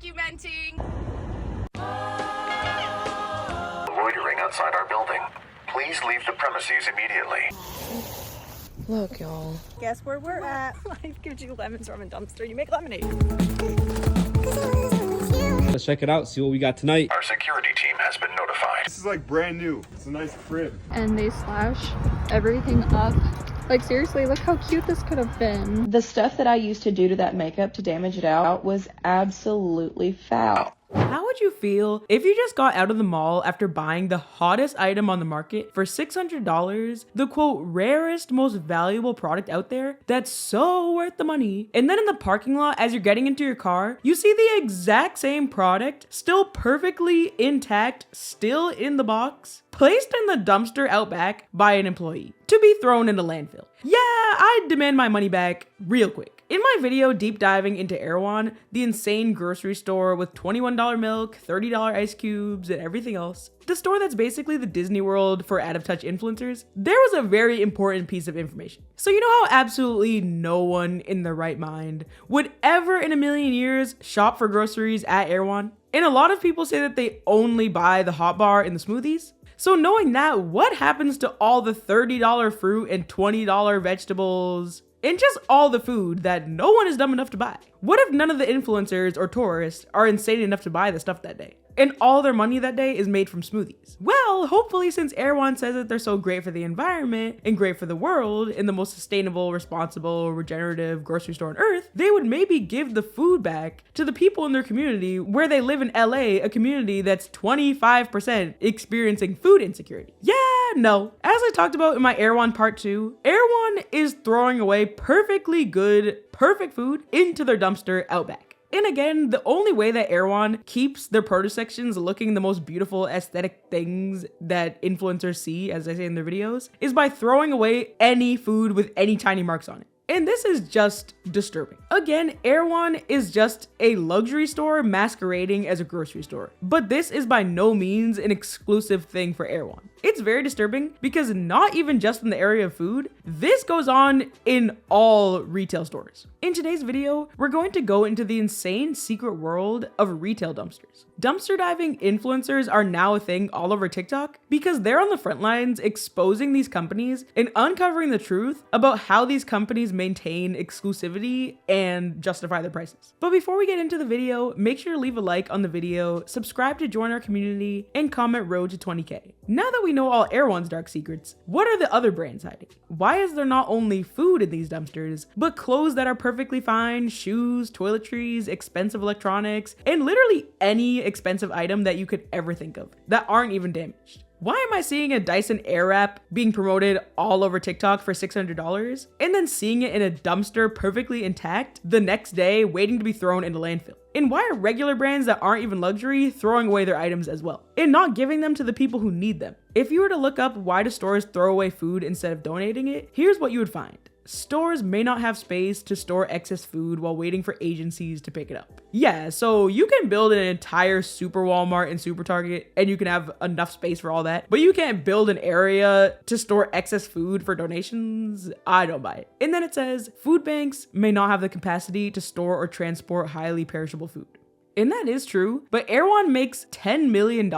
documenting. Loitering outside our building. Please leave the premises immediately. Look, y'all. Guess where we're at? Life gives you lemons from a dumpster. You make lemonade. Let's check it out, see what we got tonight. Our security team has been notified. This is like brand new. It's a nice crib. And they slash everything up. Like, seriously, look how cute this could have been. The stuff that I used to do to that makeup to damage it out was absolutely foul. How would you feel if you just got out of the mall after buying the hottest item on the market for $600, the quote rarest, most valuable product out there that's so worth the money, and then in the parking lot as you're getting into your car, you see the exact same product, still perfectly intact, still in the box, placed in the dumpster out back by an employee to be thrown in the landfill? Yeah, I demand my money back real quick. In my video deep diving into Erewhon, the insane grocery store with $21 milk, $30 ice cubes, and everything else, the store that's basically the Disney World for out-of-touch influencers, there was a very important piece of information. So you know how absolutely no one in their right mind would ever in a million years shop for groceries at Erewhon? And a lot of people say that they only buy the hot bar and the smoothies. So knowing that, what happens to all the $30 fruit and $20 vegetables and just all the food that no one is dumb enough to buy? What if none of the influencers or tourists are insane enough to buy the stuff that day, and all their money that day is made from smoothies? Well, hopefully, since Erewhon says that they're so great for the environment and great for the world and the most sustainable, responsible, regenerative grocery store on earth, they would maybe give the food back to the people in their community where they live in LA, a community that's 25% experiencing food insecurity. Yeah, no. As I talked about in my Erewhon part 2, Erewhon is throwing away perfectly good, perfect food into their dumpster out back. And again, the only way that Erewhon keeps their produce sections looking the most beautiful aesthetic things that influencers see, as I say in their videos, is by throwing away any food with any tiny marks on it. And this is just disturbing. Again, Erewhon is just a luxury store masquerading as a grocery store. But this is by no means an exclusive thing for Erewhon. It's very disturbing because not even just in the area of food, this goes on in all retail stores. In today's video, we're going to go into the insane secret world of retail dumpsters. Dumpster diving influencers are now a thing all over TikTok because they're on the front lines exposing these companies and uncovering the truth about how these companies maintain exclusivity and justify their prices. But before we get into the video, make sure to leave a like on the video, subscribe to join our community, and comment road to 20K. Now that we know all Erewhon's dark secrets, what are the other brands hiding? Why is there not only food in these dumpsters, but clothes that are perfectly fine, shoes, toiletries, expensive electronics, and literally any expensive item that you could ever think of that aren't even damaged? Why am I seeing a Dyson Airwrap being promoted all over TikTok for $600 and then seeing it in a dumpster perfectly intact the next day waiting to be thrown into landfill? And why are regular brands that aren't even luxury throwing away their items as well and not giving them to the people who need them? If you were to look up why do stores throw away food instead of donating it, here's what you would find. Stores may not have space to store excess food while waiting for agencies to pick it up. Yeah, so you can build an entire super Walmart and super Target and you can have enough space for all that, but you can't build an area to store excess food for donations. I don't buy it. And then it says, food banks may not have the capacity to store or transport highly perishable food. And that is true, but Erewhon makes $10 million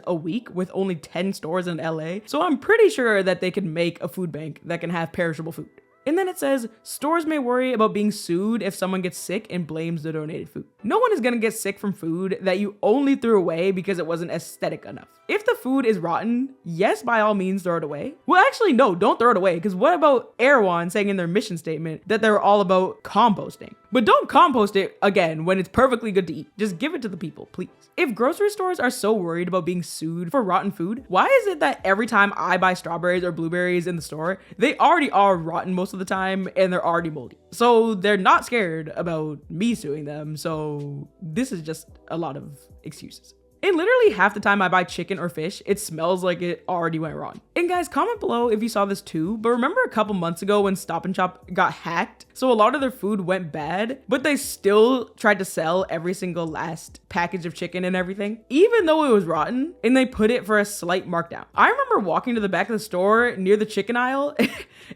a week with only 10 stores in LA, so I'm pretty sure that they can make a food bank that can have perishable food. And then it says, stores may worry about being sued if someone gets sick and blames the donated food. No one is gonna get sick from food that you only threw away because it wasn't aesthetic enough. If the food is rotten, yes, by all means, throw it away. Well, actually, no, don't throw it away, because what about Erewhon saying in their mission statement that they're all about composting? But don't compost it again when it's perfectly good to eat. Just give it to the people, please. If grocery stores are so worried about being sued for rotten food, why is it that every time I buy strawberries or blueberries in the store, they already are rotten most of the time and they're already moldy? So they're not scared about me suing them. So this is just a lot of excuses. And literally half the time I buy chicken or fish, it smells like it already went wrong. And guys, comment below if you saw this too, but remember a couple months ago when Stop & Shop got hacked? So a lot of their food went bad, but they still tried to sell every single last package of chicken and everything, even though it was rotten, and they put it for a slight markdown. I remember walking to the back of the store near the chicken aisle,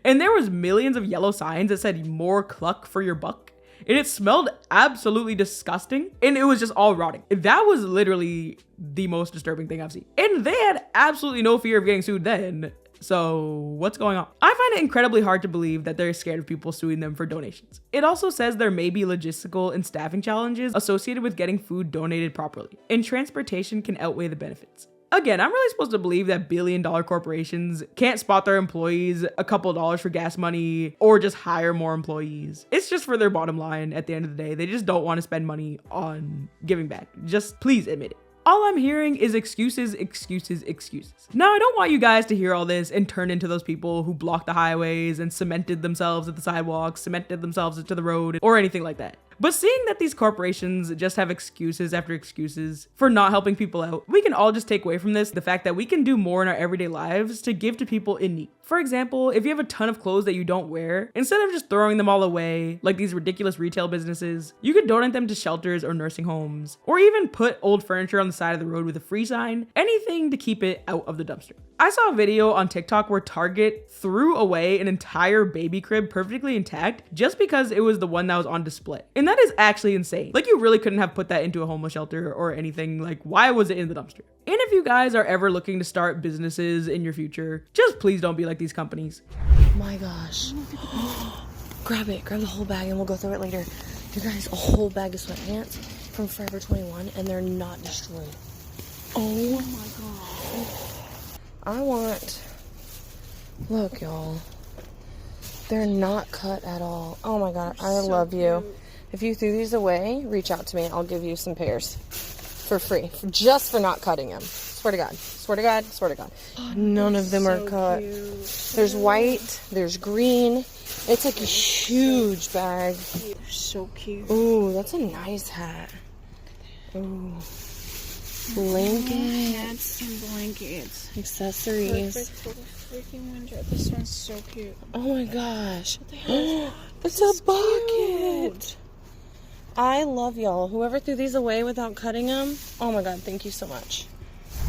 and there was millions of yellow signs that said more cluck for your buck. and it smelled absolutely disgusting, and it was just all rotting. That was literally the most disturbing thing I've seen. And they had absolutely no fear of getting sued then. So what's going on? I find it incredibly hard to believe that they're scared of people suing them for donations. It also says there may be logistical and staffing challenges associated with getting food donated properly, and transportation can outweigh the benefits. Again, I'm really supposed to believe that billion-dollar corporations can't spot their employees a couple dollars for gas money or just hire more employees. It's just for their bottom line at the end of the day. They just don't want to spend money on giving back. Just please admit it. All I'm hearing is excuses, excuses, excuses. Now, I don't want you guys to hear all this and turn into those people who blocked the highways and cemented themselves at the sidewalks, cemented themselves into the road, or anything like that. But seeing that these corporations just have excuses after excuses for not helping people out, we can all just take away from this the fact that we can do more in our everyday lives to give to people in need. For example, if you have a ton of clothes that you don't wear, instead of just throwing them all away, like these ridiculous retail businesses, you could donate them to shelters or nursing homes, or even put old furniture on the side of the road with a free sign, anything to keep it out of the dumpster. I saw a video on TikTok where Target threw away an entire baby crib perfectly intact just because it was the one that was on display. And that is actually insane. Like, you really couldn't have put that into a homeless shelter or anything. Like, why was it in the dumpster? And if you guys are ever looking to start businesses in your future, just please don't be like these companies. My gosh. Grab the whole bag and we'll go through it later. You guys, a whole bag of sweatpants from Forever 21 and they're not destroyed. Oh my god. Look y'all. They're not cut at all. Oh my god, I love you. If you threw these away, reach out to me. I'll give you some pairs for free. Just for not cutting them. Swear to God. Swear to God. Swear to God. None of them are cut. There's white. There's green. It's like a huge bag. They're so cute. Ooh, that's a nice hat. Ooh. Blanket. That's some blankets. Accessories. Perfect for the freaking winter. This one's so cute. Oh my gosh. It's a bucket. I love y'all. Whoever threw these away without cutting them, oh my god, thank you so much.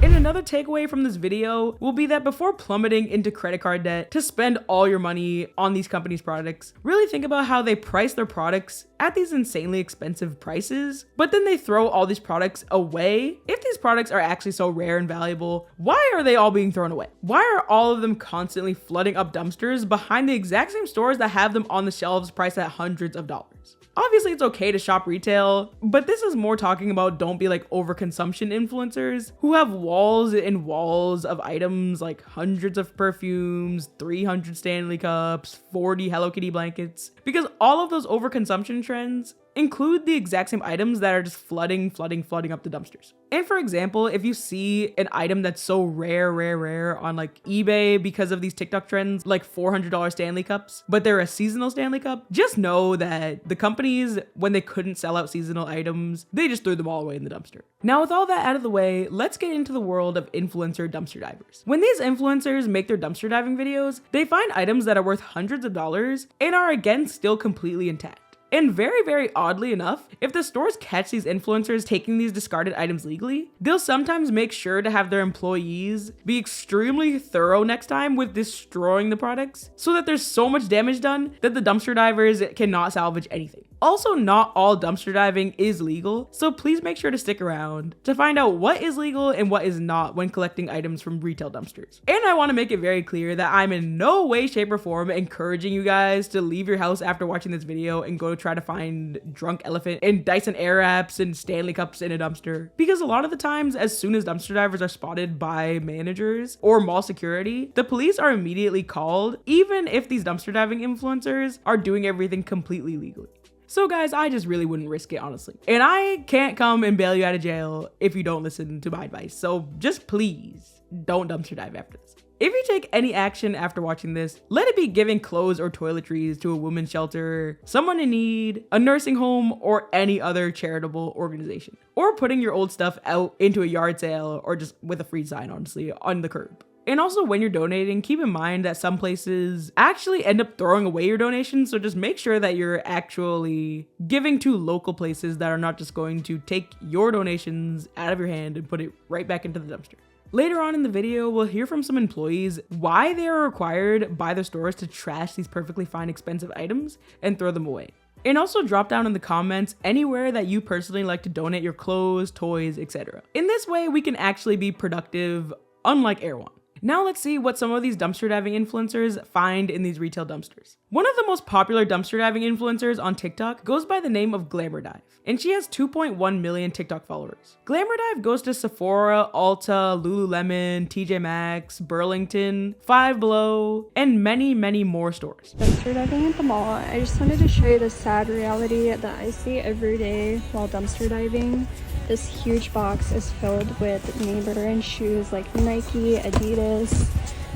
And another takeaway from this video will be that before plummeting into credit card debt to spend all your money on these companies' products, really think about how they price their products at these insanely expensive prices, but then they throw all these products away. If these products are actually so rare and valuable, why are they all being thrown away? Why are all of them constantly flooding up dumpsters behind the exact same stores that have them on the shelves priced at hundreds of dollars? Obviously, it's okay to shop retail, but this is more talking about don't be like overconsumption influencers who have walls and walls of items like hundreds of perfumes, 300 Stanley cups, 40 Hello Kitty blankets, because all of those overconsumption trends include the exact same items that are just flooding up the dumpsters. And for example, if you see an item that's so rare on like eBay because of these TikTok trends, like $400 Stanley cups, but they're a seasonal Stanley cup, just know that the companies, when they couldn't sell out seasonal items, they just threw them all away in the dumpster. Now, with all that out of the way, let's get into the world of influencer dumpster divers. When these influencers make their dumpster diving videos, they find items that are worth hundreds of dollars and are again still completely intact. And very oddly enough, if the stores catch these influencers taking these discarded items legally, they'll sometimes make sure to have their employees be extremely thorough next time with destroying the products so that there's so much damage done that the dumpster divers cannot salvage anything. Also, not all dumpster diving is legal, so please make sure to stick around to find out what is legal and what is not when collecting items from retail dumpsters. And I want to make it very clear that I'm in no way, shape, or form encouraging you guys to leave your house after watching this video and go try to find drunk elephant and Dyson Airwraps and Stanley cups in a dumpster. Because a lot of the times, as soon as dumpster divers are spotted by managers or mall security, the police are immediately called, even if these dumpster diving influencers are doing everything completely legally. So guys, I just really wouldn't risk it, honestly. And I can't come and bail you out of jail if you don't listen to my advice. So just please don't dumpster dive after this. If you take any action after watching this, let it be giving clothes or toiletries to a women's shelter, someone in need, a nursing home, or any other charitable organization. Or putting your old stuff out into a yard sale or just with a free sign, honestly, on the curb. And also, when you're donating, keep in mind that some places actually end up throwing away your donations, so just make sure that you're actually giving to local places that are not just going to take your donations out of your hand and put it right back into the dumpster. Later on in the video, we'll hear from some employees why they are required by their stores to trash these perfectly fine expensive items and throw them away. And also drop down in the comments anywhere that you personally like to donate your clothes, toys, etc. In this way, we can actually be productive, unlike Air One. Now let's see what some of these dumpster diving influencers find in these retail dumpsters. One of the most popular dumpster diving influencers on TikTok goes by the name of Glamour Dive, and she has 2.1 million TikTok followers. Glamour Dive goes to Sephora, Ulta, Lululemon, TJ Maxx, Burlington, Five Below, and many, many more stores. Dumpster diving at the mall. I just wanted to show you the sad reality that I see every day while dumpster diving. This huge box is filled with name brand shoes like Nike, Adidas.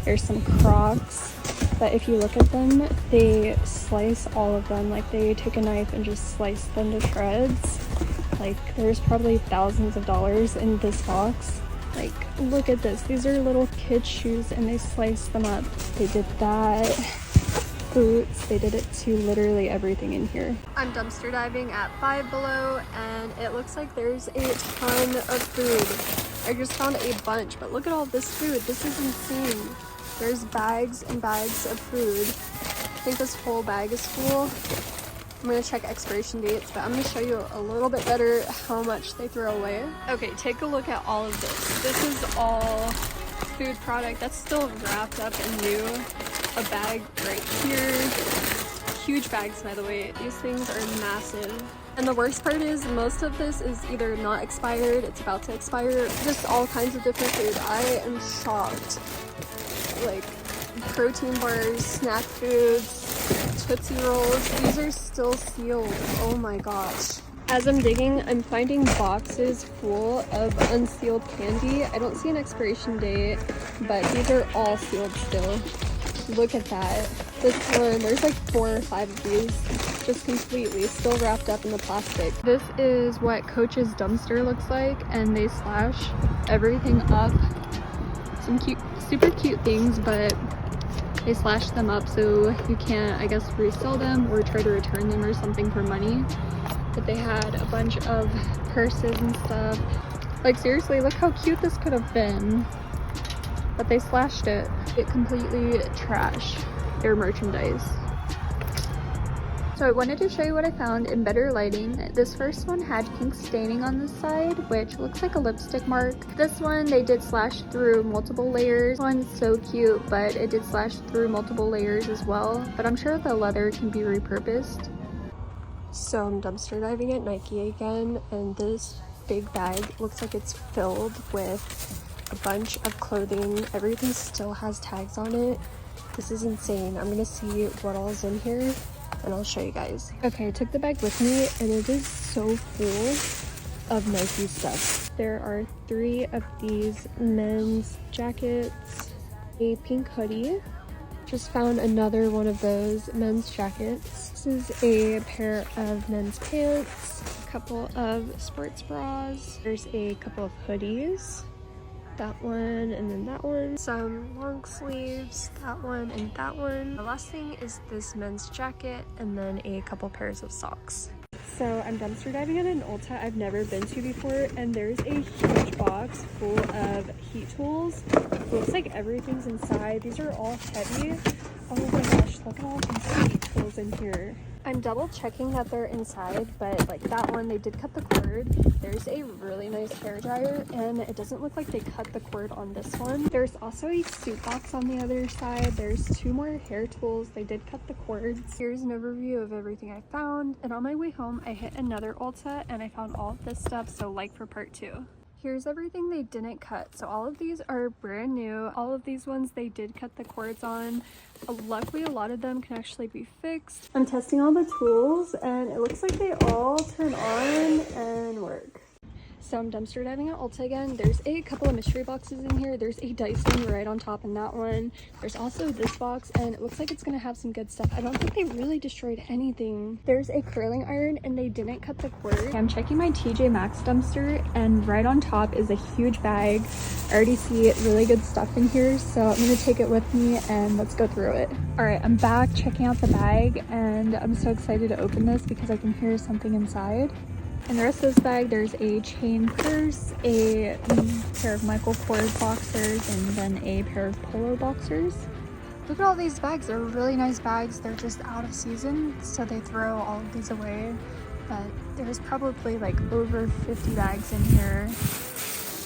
There's some Crocs, but if you look at them, they slice all of them. Like they take a knife and just slice them to shreds. Like there's probably thousands of dollars in this box. Like look at this. These are little kid shoes and they sliced them up. They did that. Boots, they did it to literally everything in here. I'm dumpster diving at Five Below and it looks like there's a ton of food. I just found a bunch, but look at all this food. This is insane. There's bags and bags of food. I think this whole bag is full. I'm gonna check expiration dates, but I'm gonna show you a little bit better how much they throw away. Okay, take a look at all of this. This is all food product that's still wrapped up and new. A bag right here. Huge bags, by the way. These things are massive. And the worst part is most of this is either not expired, it's about to expire, just all kinds of different food. I am shocked. Like protein bars, snack foods, Tootsie Rolls, these are still sealed. Oh my gosh. As I'm digging, I'm finding boxes full of unsealed candy. I don't see an expiration date, but these are all sealed still. Look at that. This one, there's like 4 or 5 of these, just completely still wrapped up in the plastic. This is what Coach's dumpster looks like, and they slash everything up. Some cute, super cute things, but they slash them up so you can't, I guess, resell them or try to return them or something for money. But they had a bunch of purses and stuff. Like seriously, look how cute this could have been. But they slashed it. It completely trashed their merchandise. So I wanted to show you what I found in better lighting. This first one had pink staining on the side, which looks like a lipstick mark. This one, they did slash through multiple layers. This one's so cute, but it did slash through multiple layers as well. But I'm sure the leather can be repurposed. So I'm dumpster diving at Nike again, and this big bag looks like it's filled with a bunch of clothing. Everything still has tags on it. This is insane. I'm gonna see what all is in here and I'll show you guys. Okay, I took the bag with me and it is so full of Nike stuff. There are 3 of these men's jackets, a pink hoodie. Just found another one of those men's jackets. This is a pair of men's pants, a couple of sports bras. There's a couple of hoodies. That one and then that one. Some long sleeves, that one and that one. The last thing is this men's jacket and then a couple pairs of socks. So I'm dumpster diving at an Ulta I've never been to before, and there's a huge box full of heat tools. Looks like everything's inside. These are all heavy. Oh my gosh, look at all these heat tools in here. I'm double checking that they're inside, but like that one, they did cut the cord. There's a really nice hair dryer, and it doesn't look like they cut the cord on this one. There's also a suit box on the other side. There's 2 more hair tools. They did cut the cords. Here's an overview of everything I found. And on my way home, I hit another Ulta and I found all of this stuff, so like for part 2. Here's everything they didn't cut. So all of these are brand new. All of these ones they did cut the cords on. Luckily, a lot of them can actually be fixed. I'm testing all the tools and it looks like they all turn on and work. So I'm dumpster diving at Ulta again. There's a couple of mystery boxes in here. There's a Dyson right on top in that one. There's also this box, and it looks like it's gonna have some good stuff. I don't think they really destroyed anything. There's a curling iron and they didn't cut the cord. I'm checking my TJ Maxx dumpster, and right on top is a huge bag. I already see really good stuff in here, so I'm gonna take it with me and let's go through it. All right, I'm back checking out the bag, and I'm so excited to open this because I can hear something inside. In the rest of this bag, there's a chain purse, a pair of Michael Kors boxers, and then a pair of polo boxers. Look at all these bags. They're really nice bags. They're just out of season, so they throw all of these away. But there's probably like over 50 bags in here.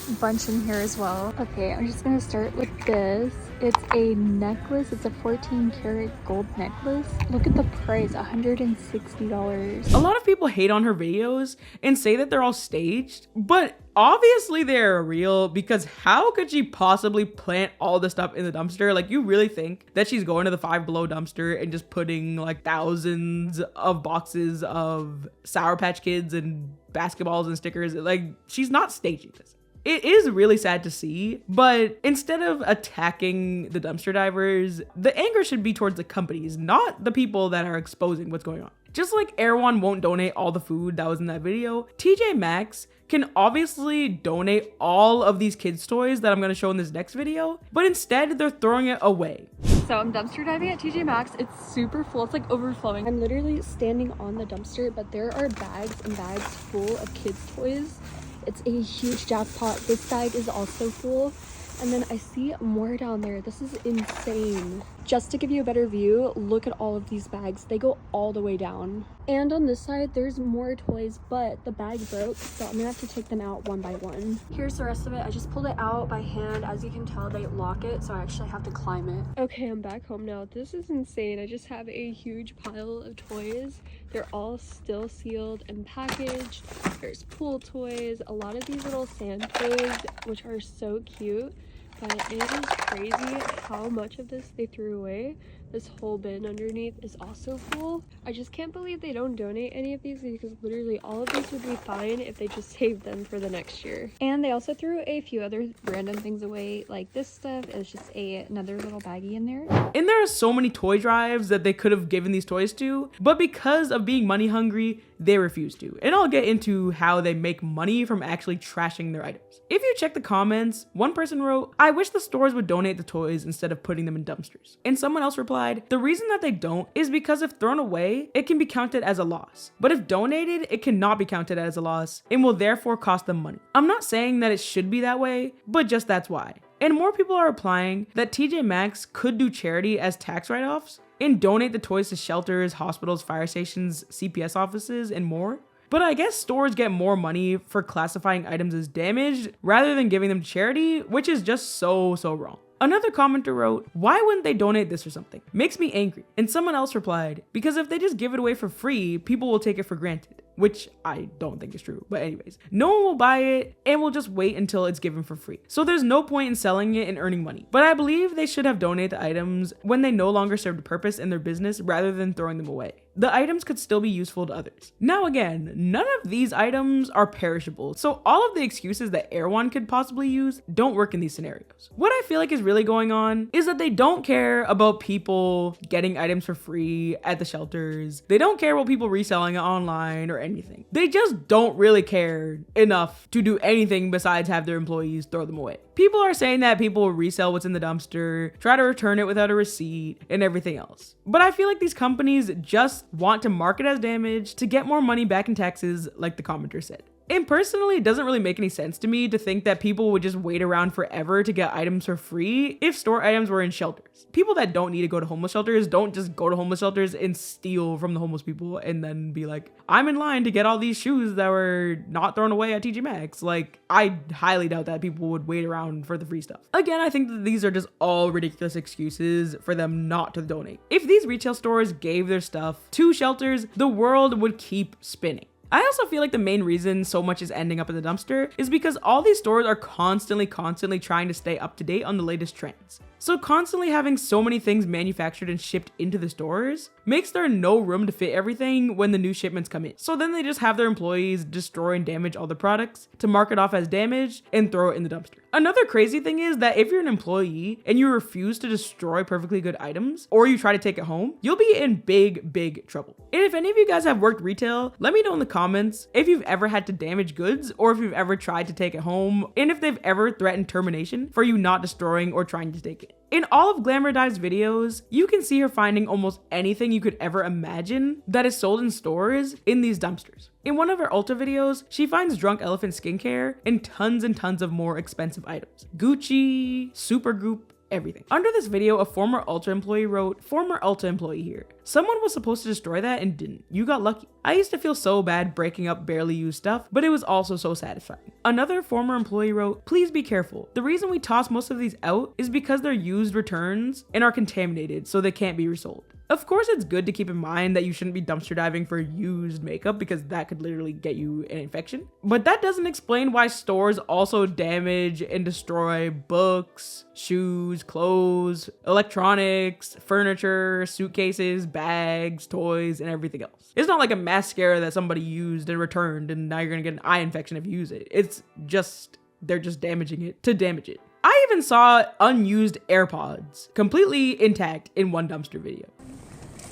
A bunch in here as well. Okay, I'm just gonna start with this. It's a necklace. It's a 14 karat gold necklace. Look at the price, $160. A lot of people hate on her videos and say that they're all staged, but obviously they're real, because how could she possibly plant all the stuff in the dumpster? Like, you really think that she's going to the Five Below dumpster and just putting like thousands of boxes of Sour Patch Kids and basketballs and stickers? Like, she's not staging this. It is really sad to see, but instead of attacking the dumpster divers, the anger should be towards the companies, not the people that are exposing what's going on. Just like Erewhon won't donate all the food that was in that video, TJ Maxx can obviously donate all of these kids' toys that I'm going to show in this next video, but instead they're throwing it away. So I'm dumpster diving at TJ Maxx. It's super full. It's like overflowing. I'm literally standing on the dumpster, but there are bags and bags full of kids' toys. It's a huge jackpot. This bag is also full. And then I see more down there. This is insane. Just to give you a better view, look at all of these bags. They go all the way down. And on this side, there's more toys, but the bag broke, so I'm gonna have to take them out one by one. Here's the rest of it. I just pulled it out by hand. As you can tell, they lock it, so I actually have to climb it. Okay, I'm back home now. This is insane. I just have a huge pile of toys. They're all still sealed and packaged. There's pool toys, a lot of these little sand toys, which are so cute. But it is crazy how much of this they threw away. This whole bin underneath is also full. I just can't believe they don't donate any of these, because literally all of these would be fine if they just saved them for the next year. And they also threw a few other random things away, like this stuff. It's just another little baggie in there. And there are so many toy drives that they could have given these toys to, but because of being money hungry, they refuse to. And I'll get into how they make money from actually trashing their items. If you check the comments, one person wrote, "I wish the stores would donate the toys instead of putting them in dumpsters." And someone else replied, "The reason that they don't is because if thrown away, it can be counted as a loss. But if donated, it cannot be counted as a loss and will therefore cost them money." I'm not saying that it should be that way, but just that's why. And more people are replying that TJ Maxx could do charity as tax write-offs and donate the toys to shelters, hospitals, fire stations, CPS offices, and more. But I guess stores get more money for classifying items as damaged rather than giving them to charity, which is just so wrong. Another commenter wrote, "Why wouldn't they donate this or something? Makes me angry." And someone else replied, "Because if they just give it away for free, people will take it for granted." Which I don't think is true, but anyways, no one will buy it and will just wait until it's given for free. So there's no point in selling it and earning money. But I believe they should have donated the items when they no longer served a purpose in their business rather than throwing them away. The items could still be useful to others. Now again, none of these items are perishable, so all of the excuses that Erewhon could possibly use don't work in these scenarios. What I feel like is really going on is that they don't care about people getting items for free at the shelters. They don't care about people reselling it online or anything. They just don't really care enough to do anything besides have their employees throw them away. People are saying that people will resell what's in the dumpster, try to return it without a receipt, and everything else. But I feel like these companies just want to mark it as damage to get more money back in taxes, like the commenter said. And personally, it doesn't really make any sense to me to think that people would just wait around forever to get items for free if store items were in shelters. People that don't need to go to homeless shelters don't just go to homeless shelters and steal from the homeless people and then be like, "I'm in line to get all these shoes that were not thrown away at TJ Maxx." Like, I highly doubt that people would wait around for the free stuff. Again, I think that these are just all ridiculous excuses for them not to donate. If these retail stores gave their stuff to shelters, the world would keep spinning. I also feel like the main reason so much is ending up in the dumpster is because all these stores are constantly trying to stay up to date on the latest trends. So constantly having so many things manufactured and shipped into the stores makes there no room to fit everything when the new shipments come in. So then they just have their employees destroy and damage all the products to mark it off as damaged and throw it in the dumpster. Another crazy thing is that if you're an employee and you refuse to destroy perfectly good items or you try to take it home, you'll be in big trouble. And if any of you guys have worked retail, let me know in the comments if you've ever had to damage goods or if you've ever tried to take it home and if they've ever threatened termination for you not destroying or trying to take it. In all of Glamour Dive's videos, you can see her finding almost anything you could ever imagine that is sold in stores in these dumpsters. In one of her Ulta videos, she finds Drunk Elephant skincare and tons of more expensive items. Gucci, Supergoop, everything. Under this video, a former Ulta employee wrote, "Former Ulta employee here. Someone was supposed to destroy that and didn't. You got lucky. I used to feel so bad breaking up barely used stuff, but it was also so satisfying." Another former employee wrote, "Please be careful. The reason we toss most of these out is because they're used returns and are contaminated, so they can't be resold." Of course, it's good to keep in mind that you shouldn't be dumpster diving for used makeup because that could literally get you an infection. But that doesn't explain why stores also damage and destroy books, shoes, clothes, electronics, furniture, suitcases, bags, toys, and everything else. It's not like a mascara that somebody used and returned and now you're gonna get an eye infection if you use it. It's just, they're just damaging it to damage it. I even saw unused AirPods completely intact in one dumpster video.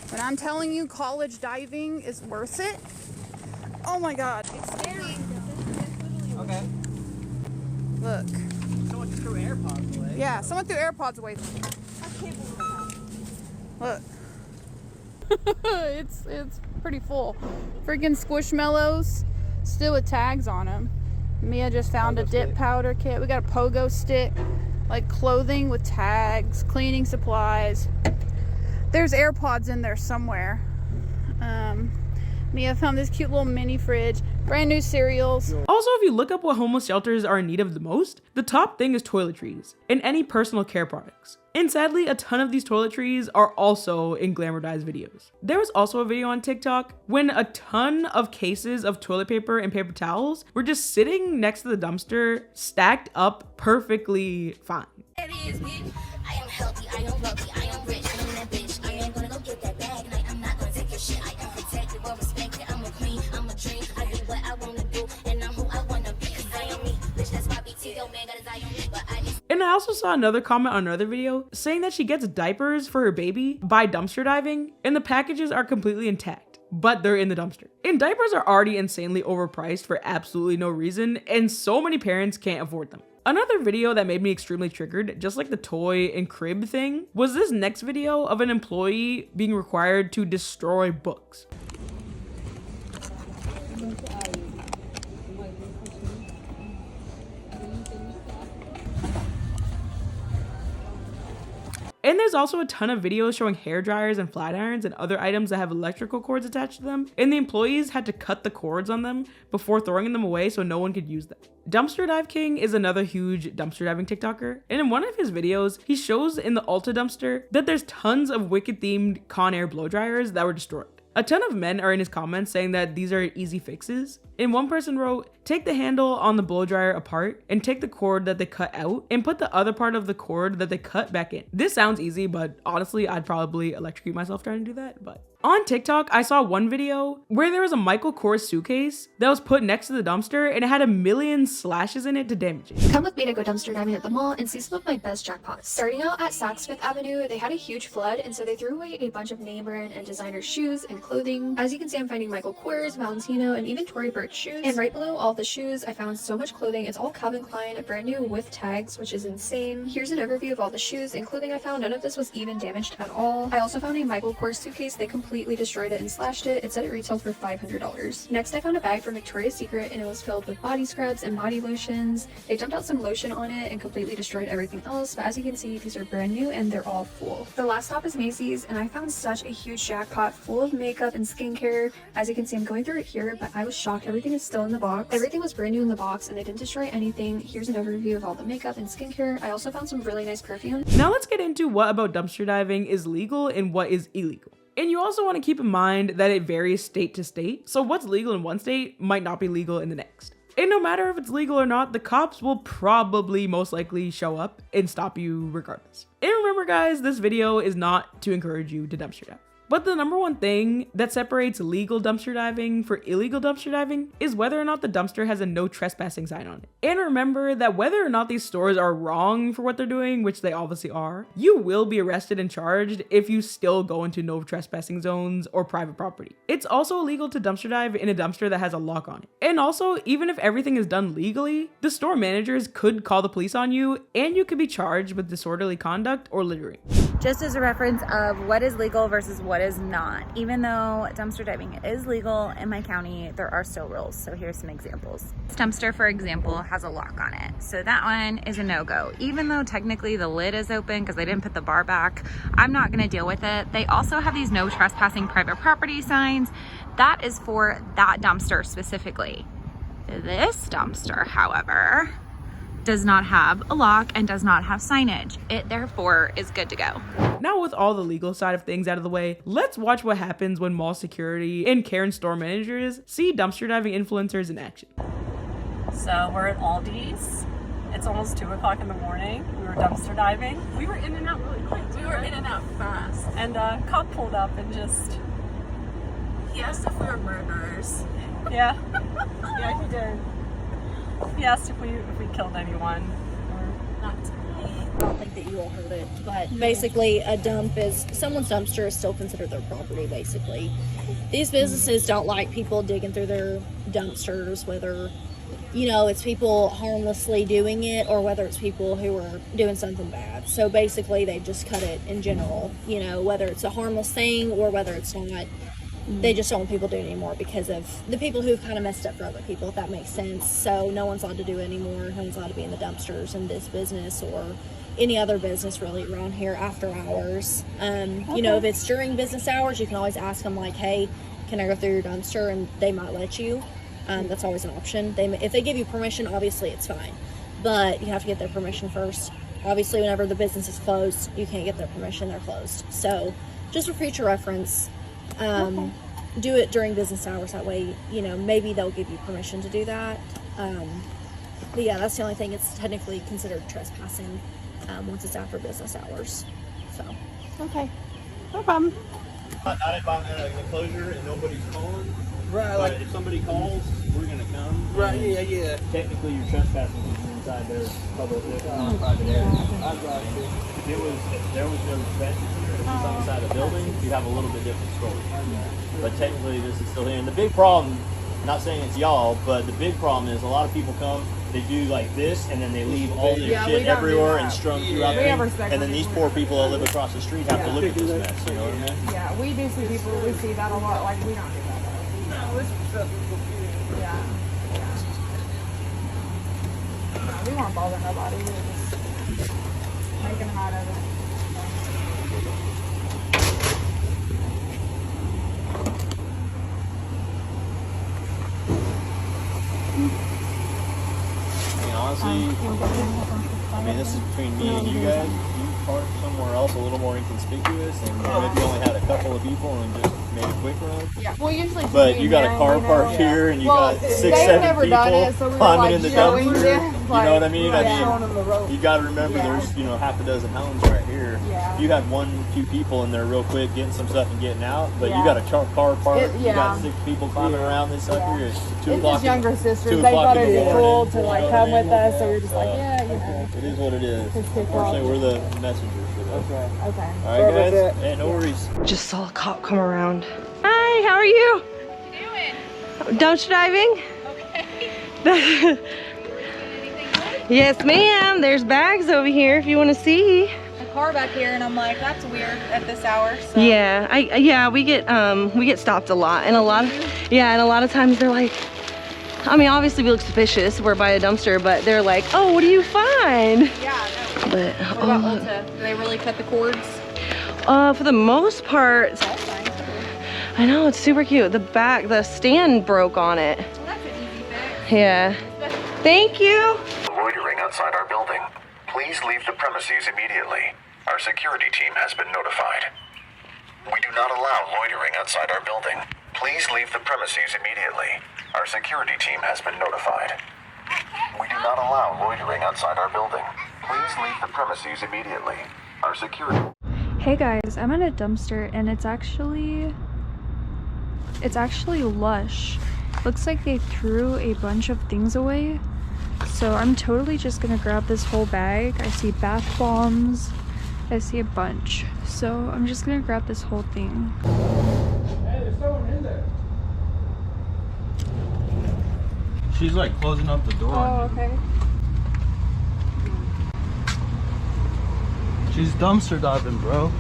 But I'm telling you, college diving is worth it. Oh my God. It's scary. Okay. Look. Someone threw AirPods away. Yeah, someone threw AirPods away. Look. it's pretty full. Freaking Squishmallows, still with tags on them. Mia just found a dip powder kit. We got a pogo stick, like clothing with tags, cleaning supplies. There's AirPods in there somewhere. Mia found this cute little mini fridge, brand new cereals. Also, if you look up what homeless shelters are in need of the most, the top thing is toiletries and any personal care products. And sadly, a ton of these toiletries are also in glamorized videos. There was also a video on TikTok when a ton of cases of toilet paper and paper towels were just sitting next to the dumpster, stacked up perfectly fine. I am healthy, I am wealthy, I am rich, I am that bitch. I am gonna go get that bag, and I'm not gonna take your shit. I am protected, well respected, I'm a queen, I'm a dream. I do what I wanna do, and I'm who I wanna be, cause I am me. Bitch, that's why BT, yo man, got his eye on me, but I just... And I also saw another comment on another video saying that she gets diapers for her baby by dumpster diving, and the packages are completely intact, but they're in the dumpster. And diapers are already insanely overpriced for absolutely no reason, and so many parents can't afford them. Another video that made me extremely triggered, just like the toy and crib thing, was this next video of an employee being required to destroy books. And there's also a ton of videos showing hair dryers and flat irons and other items that have electrical cords attached to them, and the employees had to cut the cords on them before throwing them away so no one could use them. Dumpster Dive King is another huge dumpster diving TikToker, and in one of his videos, he shows in the Ulta dumpster that there's tons of Wicked themed Conair blow dryers that were destroyed. A ton of men are in his comments saying that these are easy fixes. And one person wrote, "Take the handle on the blow dryer apart and take the cord that they cut out and put the other part of the cord that they cut back in." This sounds easy, but honestly, I'd probably electrocute myself trying to do that. But on TikTok, I saw one video where there was a Michael Kors suitcase that was put next to the dumpster and it had 1 million slashes in it to damage it. Come with me to go dumpster diving at the mall and see some of my best jackpots. Starting out at Saks Fifth Avenue, they had a huge flood, and so they threw away a bunch of name brand and designer shoes and clothing. As you can see, I'm finding Michael Kors, Valentino, and even Tory Burch shoes. And right below all the shoes, I found so much clothing. It's all Calvin Klein, brand new with tags, which is insane. Here's an overview of all the shoes and clothing I found. None of this was even damaged at all. I also found a Michael Kors suitcase. They completely destroyed it and slashed it. It said it retailed for $500. Next, I found a bag from Victoria's Secret, and it was filled with body scrubs and body lotions. They dumped out some lotion on it and completely destroyed everything else, but as you can see, these are brand new and they're all full. The last stop is Macy's, and I found such a huge jackpot full of makeup and skincare. As you can see, I'm going through it here, but I was shocked. Everything is still in the box. Everything was brand new in the box, and they didn't destroy anything. Here's an overview of all the makeup and skincare. I also found some really nice perfume. Now let's get into what about dumpster diving is legal and what is illegal. And you also want to keep in mind that it varies state to state, so what's legal in one state might not be legal in the next. And no matter if it's legal or not, the cops will probably most likely show up and stop you regardless. And remember guys, this video is not to encourage you to dumpster dive. But the number one thing that separates legal dumpster diving for illegal dumpster diving is whether or not the dumpster has a no trespassing sign on it. And remember that whether or not these stores are wrong for what they're doing, which they obviously are, you will be arrested and charged if you still go into no trespassing zones or private property. It's also illegal to dumpster dive in a dumpster that has a lock on it. And also, even if everything is done legally, the store managers could call the police on you and you could be charged with disorderly conduct or littering. just as a reference of what is legal versus what is not. Even though dumpster diving is legal in my county, there are still rules. So here's some examples. This dumpster, for example, has a lock on it. So that one is a no-go. Even though technically the lid is open because they didn't put the bar back, I'm not gonna deal with it. They also have these no trespassing private property signs. That is for that dumpster specifically. This dumpster, however, does not have a lock and does not have signage. It therefore is good to go. Now with all the legal side of things out of the way, let's watch what happens when mall security and Karen store managers see dumpster diving influencers in action. So we're at Aldi's. It's almost 2 o'clock in the morning. We were dumpster diving. We were in and out really quick. We were in and out fast. And a cop pulled up and just, he asked if we were murderers. Yeah. Yeah, he did. He asked if we killed anyone. Or not. I don't think that you all heard it, but basically a dump is, someone's dumpster is still considered their property, basically. These businesses don't like people digging through their dumpsters, whether, you know, it's people harmlessly doing it or whether it's people who are doing something bad. So basically they just cut it in general, you know, whether it's a harmless thing or whether it's not. They just don't want people doing it anymore because of the people who've kind of messed up for other people, if that makes sense. So no one's allowed to do it anymore. No one's allowed to be in the dumpsters in this business or any other business really around here after hours. You know, if it's during business hours, you can always ask them like, hey, can I go through your dumpster? And they might let you. That's always an option. If they give you permission, obviously it's fine. But you have to get their permission first. Obviously, whenever the business is closed, you can't get their permission. They're closed. So just for future reference, do it during business hours. That way, you know, maybe they'll give you permission to do that. But yeah, that's the only thing. It's technically considered trespassing once it's after business hours. So, okay, no problem. Not about an enclosure and nobody's calling. Right. But if somebody calls, we're gonna come. Right. Yeah. Yeah. Technically, you're trespassing because you're inside their public, private area. If there was no trespassing here, if it's on the side of the building, you'd have a little bit different story. But technically, this is still here. And the big problem, not saying it's y'all, but the big problem is a lot of people come, they do like this, and then they leave all their shit everywhere and strung throughout the and then these poor people that live across the street have to look at this mess, you know what I mean? Yeah, we do see people, we see that a lot, like we don't do that. No, it's just, yeah. No, we weren't bothering nobody, we were just making hot of it. Honestly, I mean, this is between me and you guys. You park somewhere else a little more inconspicuous, and maybe only had a couple of people and just made a quick run. Yeah, well, usually. But you got a car parked here, and you got 6-7 people climbing in the dumpster. You know what I mean? You got to remember, there's half a dozen homes right here. You had 1-2 people in there real quick getting some stuff and getting out, but you got a car parked. You got 6 people climbing around this sucker. It's 2 o'clock. His younger sisters, they thought it was cool to like come with us, so we were just like, yeah, it is what it is. Unfortunately, we're the messengers for this. Okay. All right, guys. Hey, no worries. Just saw a cop come around. Hi, how are you? What you doing? Dumpster diving? Okay. Yes, ma'am. There's bags over here if you want to see. A car back here, and I'm like, that's weird at this hour. So. Yeah, we get stopped a lot, and a lot of times they're like, I mean, obviously we look suspicious. We're by a dumpster, but they're like, oh, what do you find? Yeah, no. But what about Ulta? Do they really cut the cords? For the most part, I know, it's super cute. The stand broke on it. Well, that's an easy fix. Yeah. Thank you. Loitering outside our building. Please leave the premises immediately. Our security team has been notified. We do not allow loitering outside our building. Please leave the premises immediately. Our security team has been notified. We do not allow loitering outside our building. Please leave the premises immediately. Our security... Hey guys, I'm at a dumpster and it's actually Lush. Looks like they threw a bunch of things away. So I'm totally just gonna grab this whole bag. I see bath bombs. I see a bunch. So I'm just gonna grab this whole thing. Hey, there's someone in there. She's like closing up the door. Oh, okay. She's dumpster diving, bro.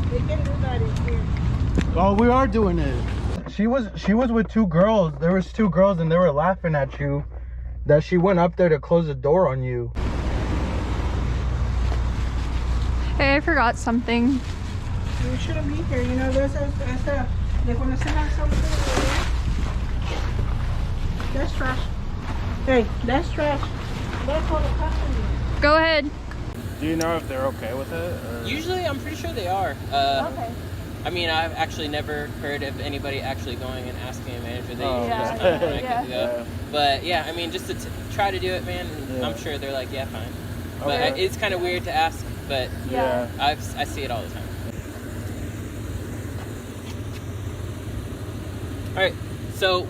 They can do that in here. Oh, we are doing it. She was with two girls. There was two girls and they were laughing at you that she went up there to close the door on you. Hey, I forgot something. You shouldn't be here. You know, they're gonna send out something. That's trash. Hey, that's trash. That's all the customer. Go ahead. Do you know if they're okay with it? Or? Usually, I'm pretty sure they are. Okay. I mean, I've actually never heard of anybody actually going and asking a manager. They Oh, usually just yeah. kind of make Yeah. it go. But yeah, I mean, just to try to do it, man. Yeah. I'm sure they're like, yeah, fine. Okay. But it's kind of weird to ask. But Yeah. I see it all the time. All right, so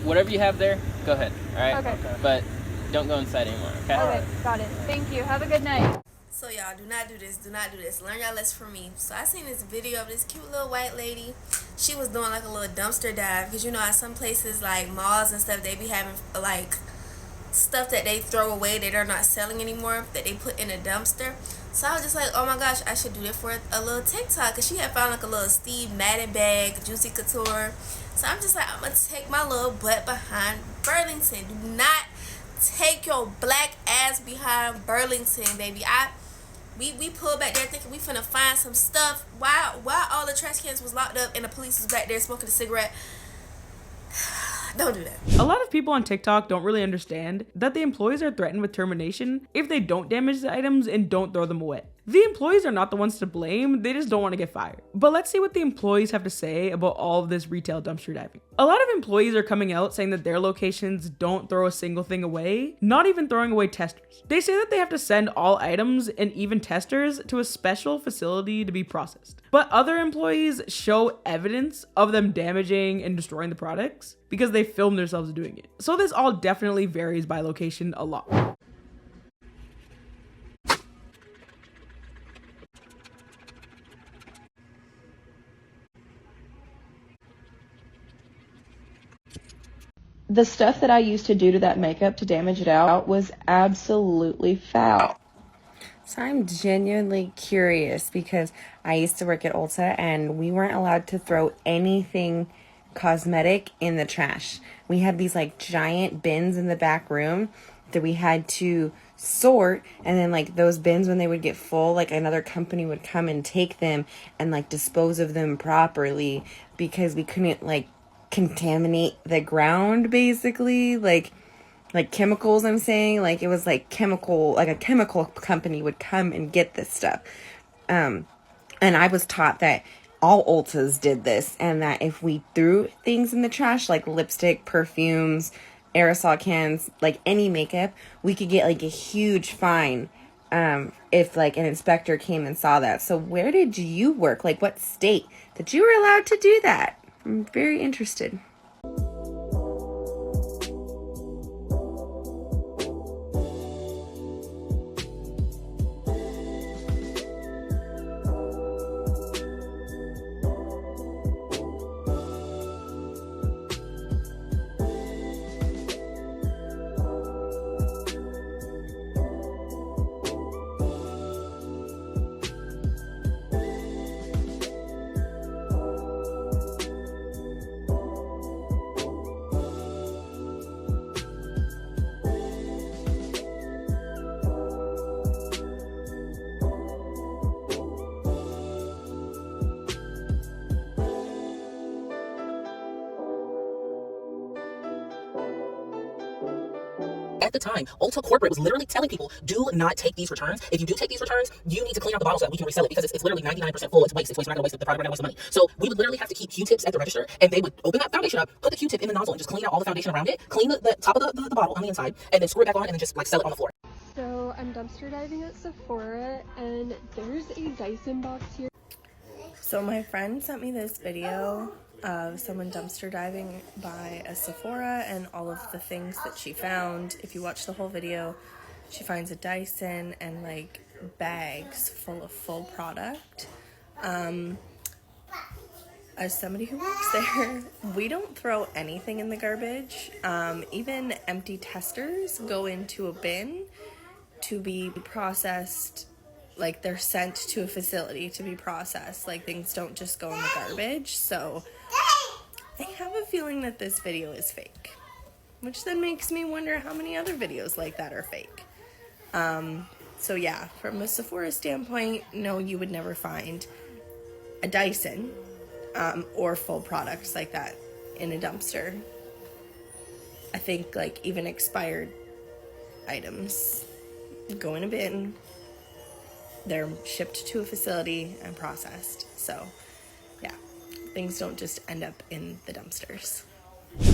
whatever you have there, go ahead. All right. Okay. But don't go inside anymore. Okay. Okay, got it. Thank you. Have a good night. So y'all, do not do this. Do not do this. Learn y'all lesson from me. So I seen this video of this cute little white lady. She was doing like a little dumpster dive because you know at some places like malls and stuff they be having like stuff that they throw away that they're not selling anymore that they put in a dumpster. So I was just like, oh my gosh, I should do that for a little TikTok because she had found like a little Steve Madden bag, Juicy Couture. So I'm just like, I'm gonna take my little butt behind Burlington. Do not take your black ass behind Burlington, baby. We pulled back there thinking we finna find some stuff. Why all the trash cans was locked up and the police was back there smoking a cigarette? Don't do that. A lot of people on TikTok don't really understand that the employees are threatened with termination if they don't damage the items and don't throw them away. The employees are not the ones to blame, they just don't want to get fired. But let's see what the employees have to say about all of this retail dumpster diving. A lot of employees are coming out saying that their locations don't throw a single thing away, not even throwing away testers. They say that they have to send all items and even testers to a special facility to be processed. But other employees show evidence of them damaging and destroying the products because they filmed themselves doing it. So this all definitely varies by location a lot. The stuff that I used to do to that makeup to damage it out was absolutely foul. So I'm genuinely curious because I used to work at Ulta and we weren't allowed to throw anything cosmetic in the trash. We had these like giant bins in the back room that we had to sort, and then like those bins, when they would get full, like another company would come and take them and like dispose of them properly because we couldn't like contaminate the ground, basically, like chemicals. I'm saying, like, it was like chemical, like a chemical company would come and get this stuff. And I was taught that all Ultas did this, and that if we threw things in the trash, like lipstick, perfumes, aerosol cans, like any makeup, we could get like a huge fine if like an inspector came and saw that. So where did you work? Like what state that you were allowed to do that? I'm very interested. At the time, Ulta Corporate was literally telling people, do not take these returns. If you do take these returns, you need to clean out the bottle so that we can resell it, because it's literally 99% full. It's waste. It's waste. We're not going to waste the product. We're not going to waste the money. So we would literally have to keep Q-tips at the register, and they would open that foundation up, put the Q-tip in the nozzle, and just clean out all the foundation around it, clean the top of the bottle on the inside, and then screw it back on, and then just like sell it on the floor. So I'm dumpster diving at Sephora, and there's a Dyson box here. So my friend sent me this video of someone dumpster diving by a Sephora and all of the things that she found. If you watch the whole video, she finds a Dyson and like bags full of full product. As somebody who works there, we don't throw anything in the garbage. Even empty testers go into a bin. to be processed. Like, they're sent to a facility to be processed. Like, things don't just go in the garbage. So I have a feeling that this video is fake, which then makes me wonder how many other videos like that are fake. So yeah, from a Sephora standpoint, no, you would never find a Dyson or full products like that in a dumpster. I think like even expired items go in a bin, they're shipped to a facility and processed. So yeah, things don't just end up in the dumpsters.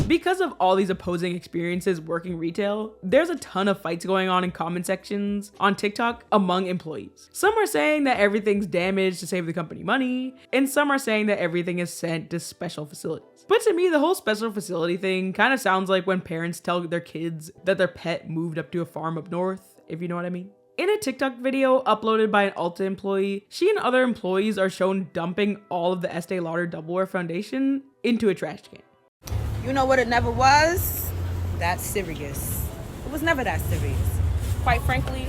Because of all these opposing experiences working retail, there's a ton of fights going on in comment sections on TikTok among employees. Some are saying that everything's damaged to save the company money, and some are saying that everything is sent to special facilities. But to me, the whole special facility thing kind of sounds like when parents tell their kids that their pet moved up to a farm up north, if you know what I mean. In a TikTok video uploaded by an Ulta employee, she and other employees are shown dumping all of the Estee Lauder Double Wear foundation into a trash can. You know what it never was? That serious. It was never that serious. Quite frankly,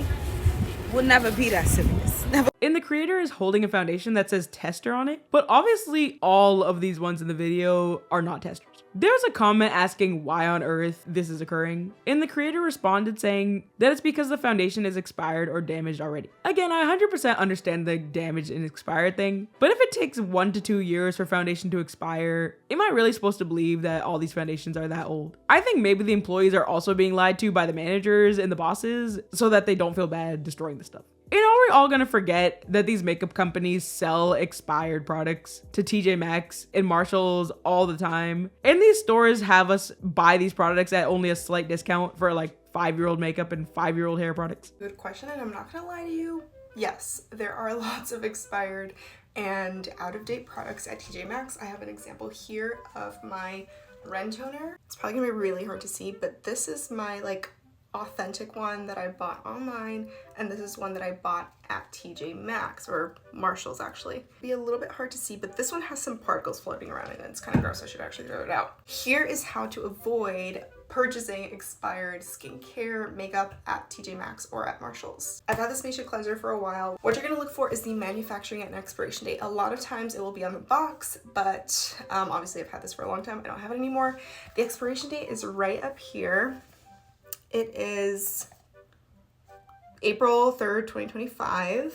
will never be that serious. Never. And the creator is holding a foundation that says tester on it, but obviously all of these ones in the video are not testers. There's a comment asking why on earth this is occurring, and the creator responded saying that it's because the foundation is expired or damaged already. Again, I 100% understand the damaged and expired thing, but if it takes 1 to 2 years for foundation to expire, am I really supposed to believe that all these foundations are that old? I think maybe the employees are also being lied to by the managers and the bosses so that they don't feel bad destroying the stuff. And are we all gonna forget that these makeup companies sell expired products to TJ Maxx and Marshalls all the time? And these stores have us buy these products at only a slight discount for like 5-year-old makeup and 5-year-old hair products. Good question, and I'm not gonna lie to you. Yes, there are lots of expired and out-of-date products at TJ Maxx. I have an example here of my Ren toner. It's probably gonna be really hard to see, but this is my like authentic one that I bought online, and this is one that I bought at TJ Maxx, or Marshalls actually. Be a little bit hard to see, but this one has some particles floating around in it. It's kind of gross, I should actually throw it out. Here is how to avoid purchasing expired skincare makeup at TJ Maxx or at Marshalls. I've had this Nation cleanser for a while. What you're gonna look for is the manufacturing and expiration date. A lot of times it will be on the box, but obviously I've had this for a long time. I don't have it anymore. The expiration date is right up here. It is April 3rd, 2025.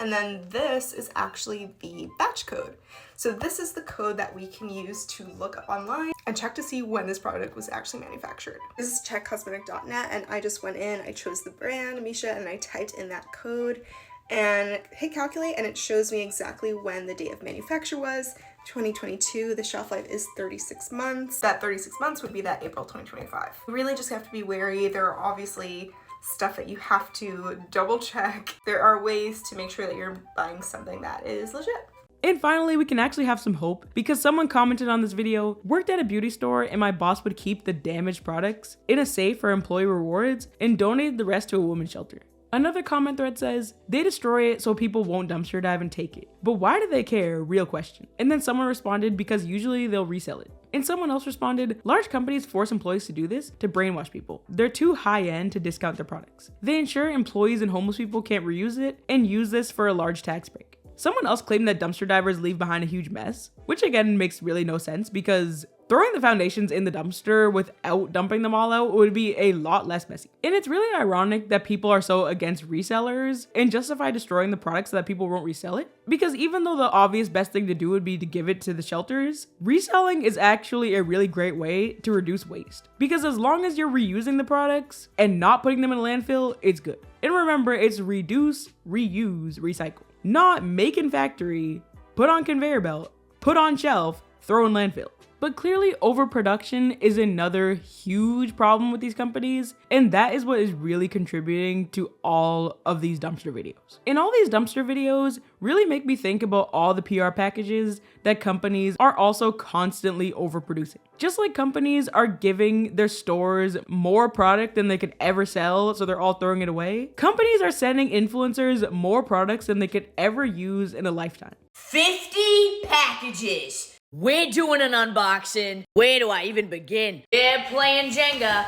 And then this is actually the batch code. So this is the code that we can use to look up online and check to see when this product was actually manufactured. This is checkcosmetic.net, and I just went in, I chose the brand, Misha, and I typed in that code and hit calculate, and it shows me exactly when the date of manufacture was. 2022, the shelf life is 36 months. That 36 months would be that April 2025. You really just have to be wary. There are obviously stuff that you have to double check. There are ways to make sure that you're buying something that is legit. And finally, we can actually have some hope because someone commented on this video, worked at a beauty store and my boss would keep the damaged products in a safe for employee rewards and donated the rest to a women's shelter. Another comment thread says, they destroy it so people won't dumpster dive and take it. But why do they care? Real question. And then someone responded, because usually they'll resell it. And someone else responded, large companies force employees to do this to brainwash people. They're too high end to discount their products. They ensure employees and homeless people can't reuse it and use this for a large tax break. Someone else claimed that dumpster divers leave behind a huge mess, which again makes really no sense because throwing the foundations in the dumpster without dumping them all out would be a lot less messy. And it's really ironic that people are so against resellers and justify destroying the products so that people won't resell it. Because even though the obvious best thing to do would be to give it to the shelters, reselling is actually a really great way to reduce waste. Because as long as you're reusing the products and not putting them in a landfill, it's good. And remember, it's reduce, reuse, recycle. Not make in factory, put on conveyor belt, put on shelf, throw in landfill. But clearly overproduction is another huge problem with these companies, and that is what is really contributing to all of these dumpster videos. And all these dumpster videos really make me think about all the PR packages that companies are also constantly overproducing. Just like companies are giving their stores more product than they could ever sell, so they're all throwing it away, companies are sending influencers more products than they could ever use in a lifetime. 50 packages! We're doing an unboxing. Where do I even begin? They're playing Jenga.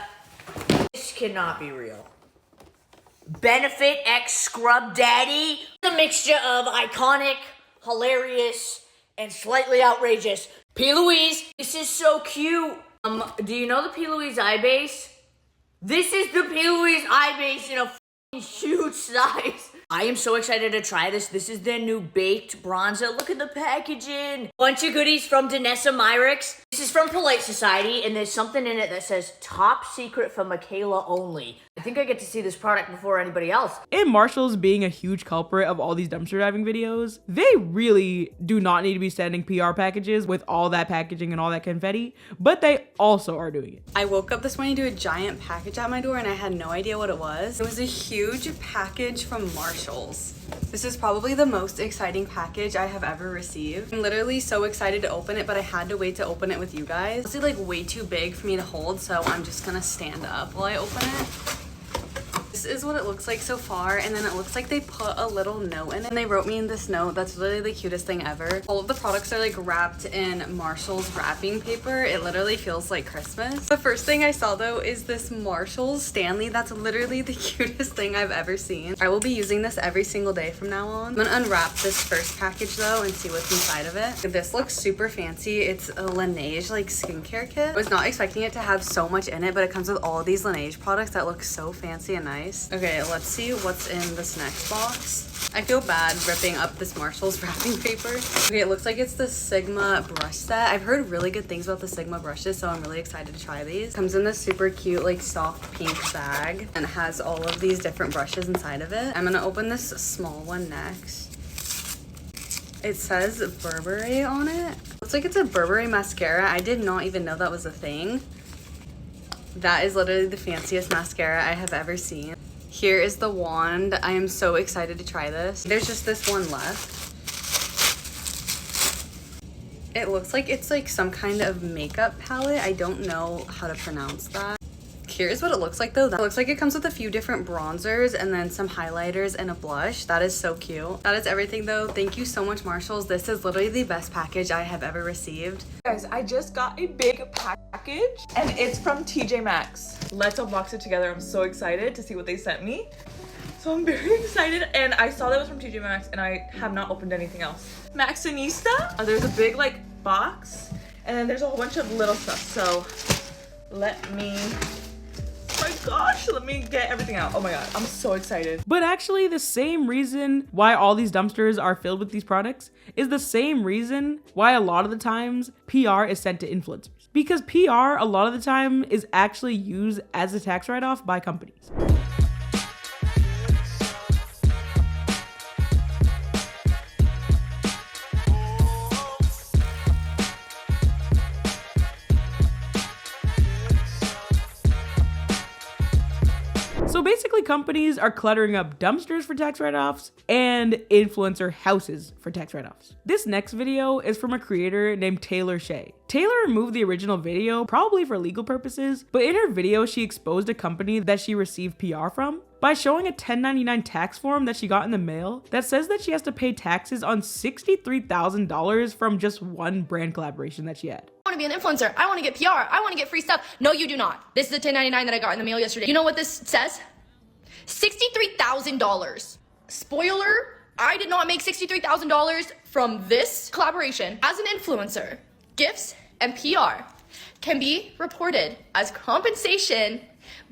This cannot be real. Benefit X Scrub Daddy. A mixture of iconic, hilarious, and slightly outrageous. P. Louise, this is so cute. Do you know the P. Louise eye base? This is the P. Louise eye base in a f***ing huge size. I am so excited to try this. This is their new baked bronzer. Look at the packaging. Bunch of goodies from Danessa Myricks. This is from Polite Society, and there's something in it that says top secret for Michaela only. I think I get to see this product before anybody else. And Marshall's being a huge culprit of all these dumpster diving videos, they really do not need to be sending PR packages with all that packaging and all that confetti, but they also are doing it. I woke up this morning to a giant package at my door and I had no idea what it was. It was a huge package from Marshall's. This is probably the most exciting package I have ever received. I'm literally so excited to open it, but I had to wait to open it with you guys. It's like way too big for me to hold, so I'm just gonna stand up while I open it. This is what it looks like so far, and then it looks like they put a little note in it. And they wrote me in this note that's literally the cutest thing ever. All of the products are like wrapped in Marshall's wrapping paper. It literally feels like Christmas. The first thing I saw though is this Marshall's Stanley. That's literally the cutest thing I've ever seen. I will be using this every single day from now on. I'm gonna unwrap this first package though and see what's inside of it. This looks super fancy. It's a Laneige like skincare kit. I was not expecting it to have so much in it, but it comes with all of these Laneige products that look so fancy and nice. Okay, let's see what's in this next box. I feel bad ripping up this Marshall's wrapping paper. Okay, it looks like it's the Sigma brush set. I've heard really good things about the Sigma brushes, so I'm really excited to try these. Comes in this super cute, like soft pink bag and has all of these different brushes inside of it. I'm gonna open this small one next. It says Burberry on it. Looks like it's a Burberry mascara. I did not even know that was a thing. That is literally the fanciest mascara I have ever seen. Here is the wand. I am so excited to try this. There's just this one left. It looks like it's like some kind of makeup palette. I don't know how to pronounce that. Here's what it looks like though. That looks like it comes with a few different bronzers and then some highlighters and a blush. That is so cute. That is everything though. Thank you so much, Marshalls. This is literally the best package I have ever received. Guys, I just got a big package and it's from TJ Maxx. Let's unbox it together. I'm so excited to see what they sent me. So I'm very excited, and I saw that it was from TJ Maxx and I have not opened anything else. Maxinista. There's a big like box and then there's a whole bunch of little stuff. So let me get everything out. Oh my god, I'm so excited. But actually, the same reason why all these dumpsters are filled with these products is the same reason why a lot of the times PR is sent to influencers. Because PR a lot of the time is actually used as a tax write-off by companies. So basically, companies are cluttering up dumpsters for tax write-offs and influencer houses for tax write-offs. This next video is from a creator named Taylor Shea. Taylor removed the original video, probably for legal purposes, but in her video, she exposed a company that she received PR from by showing a 1099 tax form that she got in the mail that says that she has to pay taxes on $63,000 from just one brand collaboration that she had. I want to be an influencer. I want to get PR. I want to get free stuff. No, you do not. This is a 1099 that I got in the mail yesterday. You know what this says? $63,000. Spoiler, I did not make $63,000 from this collaboration. As an influencer, gifts and PR can be reported as compensation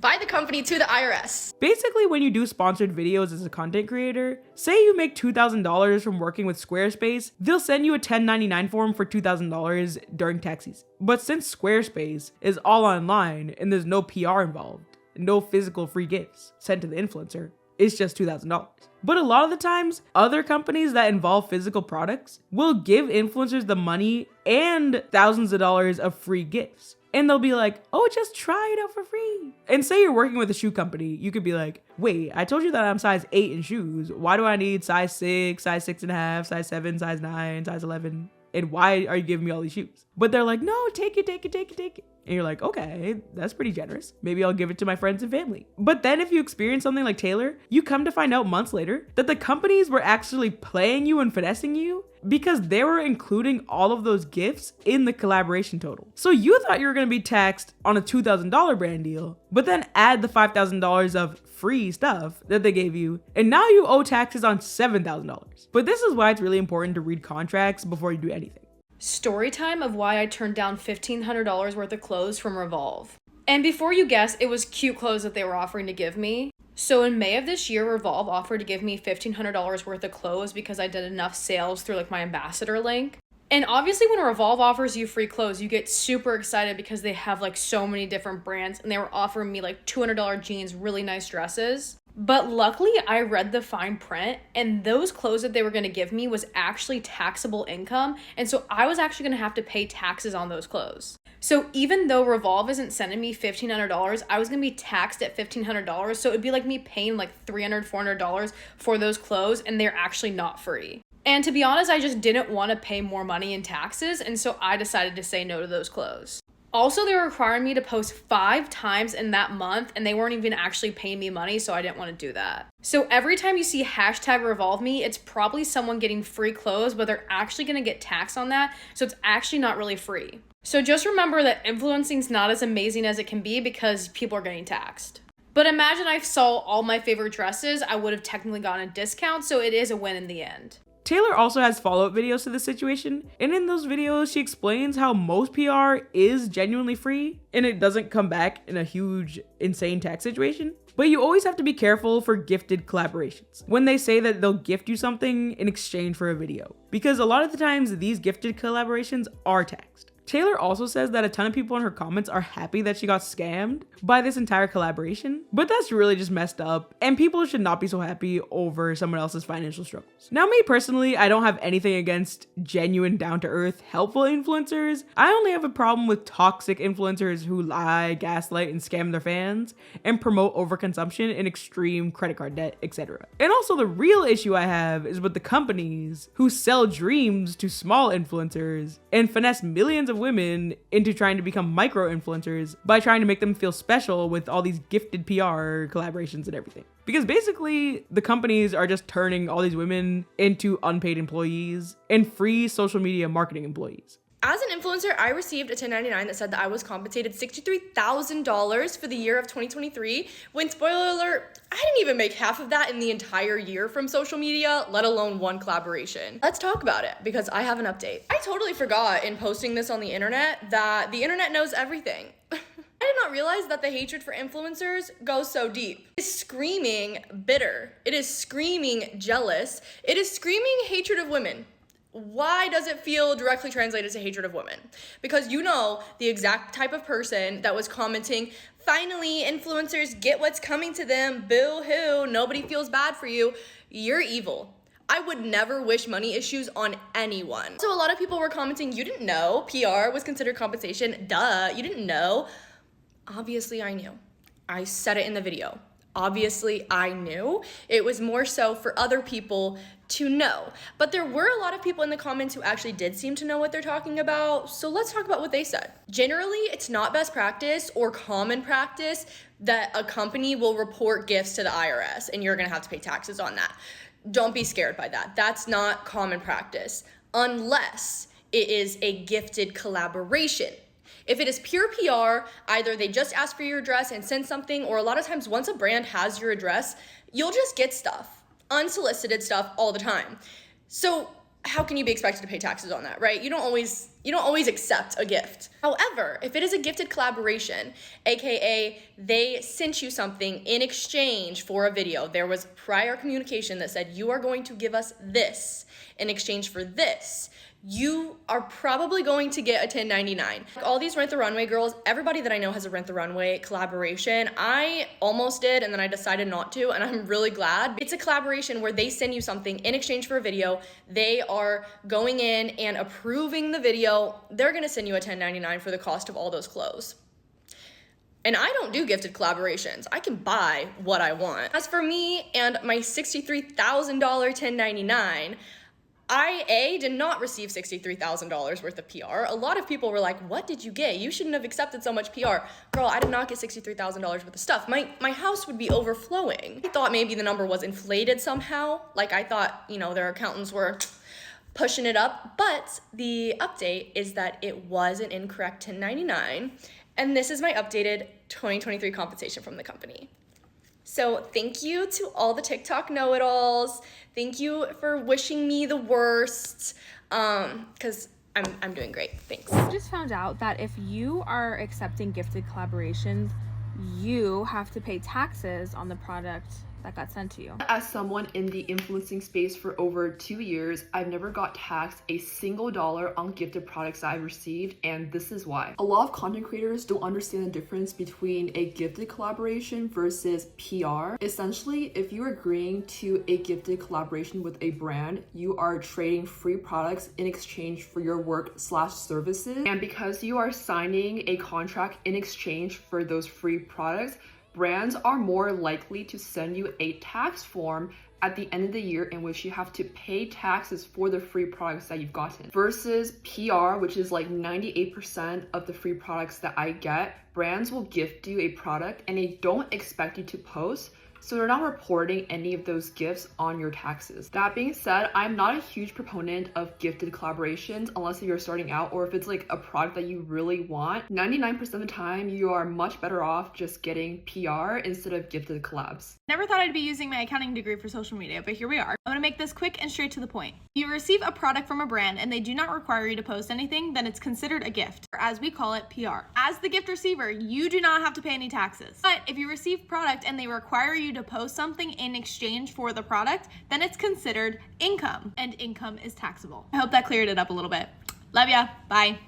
by the company to the IRS. Basically, when you do sponsored videos as a content creator, say you make $2,000 from working with Squarespace, they'll send you a 1099 form for $2,000 during tax season. But since Squarespace is all online and there's no PR involved, no physical free gifts sent to the influencer, it's just $2,000. But a lot of the times, other companies that involve physical products will give influencers the money and thousands of dollars of free gifts. And they'll be like, oh, just try it out for free. And say you're working with a shoe company, you could be like, wait, I told you that I'm size 8 in shoes. Why do I need size 6, size 6.5, size 7, size 9, size 11? And why are you giving me all these shoes? But they're like, no, take it. And you're like, okay, that's pretty generous. Maybe I'll give it to my friends and family. But then if you experience something like Taylor, you come to find out months later that the companies were actually playing you and finessing you because they were including all of those gifts in the collaboration total. So you thought you were gonna be taxed on a $2,000 brand deal, but then add the $5,000 of free stuff that they gave you, and now you owe taxes on $7,000. But this is why it's really important to read contracts before you do anything. Story time of why I turned down $1,500 worth of clothes from Revolve. And before you guess, it was cute clothes that they were offering to give me. So in May of this year, Revolve offered to give me $1,500 worth of clothes because I did enough sales through like my ambassador link. And obviously when Revolve offers you free clothes, you get super excited because they have like so many different brands, and they were offering me like $200 jeans, really nice dresses. But luckily I read the fine print, and those clothes that they were going to give me was actually taxable income. And so I was actually going to have to pay taxes on those clothes. So even though Revolve isn't sending me $1,500, I was going to be taxed at $1,500. So it'd be like me paying like $300, $400 for those clothes, and they're actually not free. And to be honest, I just didn't want to pay more money in taxes, and so I decided to say no to those clothes. Also, they were requiring me to post 5 times in that month, and they weren't even actually paying me money, so I didn't want to do that. So every time you see hashtag Revolve me, it's probably someone getting free clothes, but they're actually going to get taxed on that, so it's actually not really free. So just remember that influencing's not as amazing as it can be because people are getting taxed. But imagine I sold all my favorite dresses, I would have technically gotten a discount, so it is a win in the end. Taylor also has follow-up videos to this situation, and in those videos she explains how most PR is genuinely free and it doesn't come back in a huge, insane tax situation. But you always have to be careful for gifted collaborations when they say that they'll gift you something in exchange for a video, because a lot of the times these gifted collaborations are taxed. Taylor also says that a ton of people in her comments are happy that she got scammed by this entire collaboration, but that's really just messed up, and people should not be so happy over someone else's financial struggles. Now, me personally, I don't have anything against genuine, down-to-earth, helpful influencers. I only have a problem with toxic influencers who lie, gaslight, and scam their fans, and promote overconsumption and extreme credit card debt, etc. And also the real issue I have is with the companies who sell dreams to small influencers and finesse millions of women into trying to become micro influencers by trying to make them feel special with all these gifted PR collaborations and everything. Because basically the companies are just turning all these women into unpaid employees and free social media marketing employees. As an influencer, I received a 1099 that said that I was compensated $63,000 for the year of 2023, when, spoiler alert, I didn't even make half of that in the entire year from social media, let alone one collaboration. Let's talk about it, because I have an update. I totally forgot in posting this on the internet that the internet knows everything. I did not realize that the hatred for influencers goes so deep. It is screaming bitter. It is screaming jealous. It is screaming hatred of women. Why does it feel directly translated to hatred of women? Because you know the exact type of person that was commenting, finally, influencers get what's coming to them, boo-hoo, nobody feels bad for you. You're evil. I would never wish money issues on anyone. So a lot of people were commenting, you didn't know PR was considered compensation. Duh, you didn't know. Obviously I knew. I said it in the video. Obviously I knew. It was more so for other people to know. But there were a lot of people in the comments who actually did seem to know what they're talking about. So let's talk about what they said. Generally, it's not best practice or common practice that a company will report gifts to the IRS and you're gonna have to pay taxes on that. Don't be scared by that. That's not common practice unless it is a gifted collaboration. If it is pure PR, either they just ask for your address and send something, or a lot of times once a brand has your address, you'll just get stuff, unsolicited stuff all the time. So how can you be expected to pay taxes on that, right? You don't always accept a gift. However, if it is a gifted collaboration, aka they sent you something in exchange for a video, there was prior communication that said you are going to give us this in exchange for this, you are probably going to get a 1099. All these Rent the Runway girls, everybody that I know has a Rent the Runway collaboration. I almost did, and then I decided not to, and I'm really glad. It's a collaboration where they send you something in exchange for a video. They are going in and approving the video. They're gonna send you a 1099 for the cost of all those clothes. And I don't do gifted collaborations. I can buy what I want. As for me and my $63,000 1099, I did not receive $63,000 worth of PR. A lot of people were like, what did you get? You shouldn't have accepted so much PR. Girl, I did not get $63,000 worth of stuff. My house would be overflowing. I thought maybe the number was inflated somehow. Like I thought, their accountants were pushing it up. But the update is that it was an incorrect 1099. And this is my updated 2023 compensation from the company. So thank you to all the TikTok know-it-alls. Thank you for wishing me the worst, because I'm doing great. Thanks. I just found out that if you are accepting gifted collaborations, you have to pay taxes on the product that got sent to you. As someone in the influencing space for over 2 years, I've never got taxed a single dollar on gifted products that I've received, and this is why. A lot of content creators don't understand the difference between a gifted collaboration versus PR. Essentially, if you're agreeing to a gifted collaboration with a brand, you are trading free products in exchange for your work/services. And because you are signing a contract in exchange for those free products, brands are more likely to send you a tax form at the end of the year in which you have to pay taxes for the free products that you've gotten. Versus PR, which is like 98% of the free products that I get, brands will gift you a product and they don't expect you to post, so they're not reporting any of those gifts on your taxes. That being said, I'm not a huge proponent of gifted collaborations unless you're starting out or if it's like a product that you really want. 99% of the time, you are much better off just getting PR instead of gifted collabs. Never thought I'd be using my accounting degree for social media, but here we are. I'm gonna make this quick and straight to the point. If you receive a product from a brand and they do not require you to post anything, then it's considered a gift, or as we call it, PR. As the gift receiver, you do not have to pay any taxes. But if you receive product and they require you to post something in exchange for the product, then it's considered income, and income is taxable. I hope that cleared it up a little bit. Love ya, bye.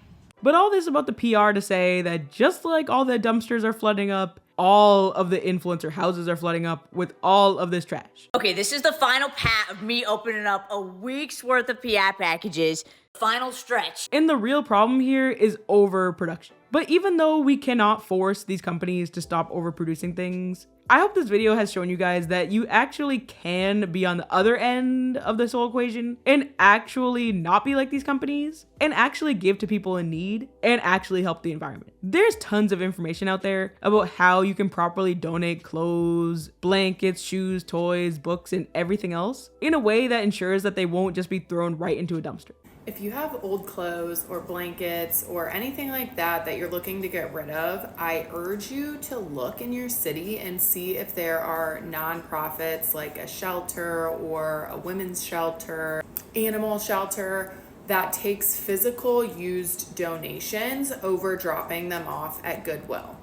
But all this about the PR to say that just like all the dumpsters are flooding up, all of the influencer houses are flooding up with all of this trash. Okay, this is the final pat of me opening up a week's worth of PR packages. Final stretch. And the real problem here is overproduction. But even though we cannot force these companies to stop overproducing things, I hope this video has shown you guys that you actually can be on the other end of this whole equation and actually not be like these companies and actually give to people in need and actually help the environment. There's tons of information out there about how you can properly donate clothes, blankets, shoes, toys, books, and everything else in a way that ensures that they won't just be thrown right into a dumpster. If you have old clothes or blankets or anything like that that you're looking to get rid of, I urge you to look in your city and see if there are nonprofits like a shelter or a women's shelter, animal shelter that takes physical used donations over dropping them off at Goodwill.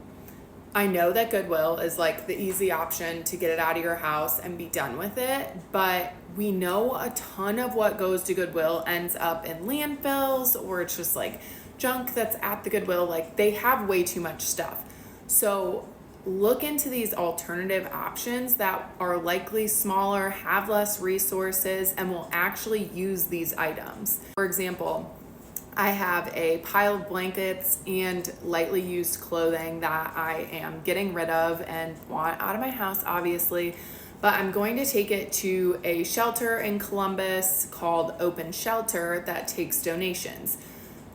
I know that Goodwill is like the easy option to get it out of your house and be done with it, but we know a ton of what goes to Goodwill ends up in landfills or it's just like junk that's at the Goodwill. Like they have way too much stuff. So look into these alternative options that are likely smaller, have less resources, and will actually use these items. For example, I have a pile of blankets and lightly used clothing that I am getting rid of and want out of my house, obviously, but I'm going to take it to a shelter in Columbus called Open Shelter that takes donations.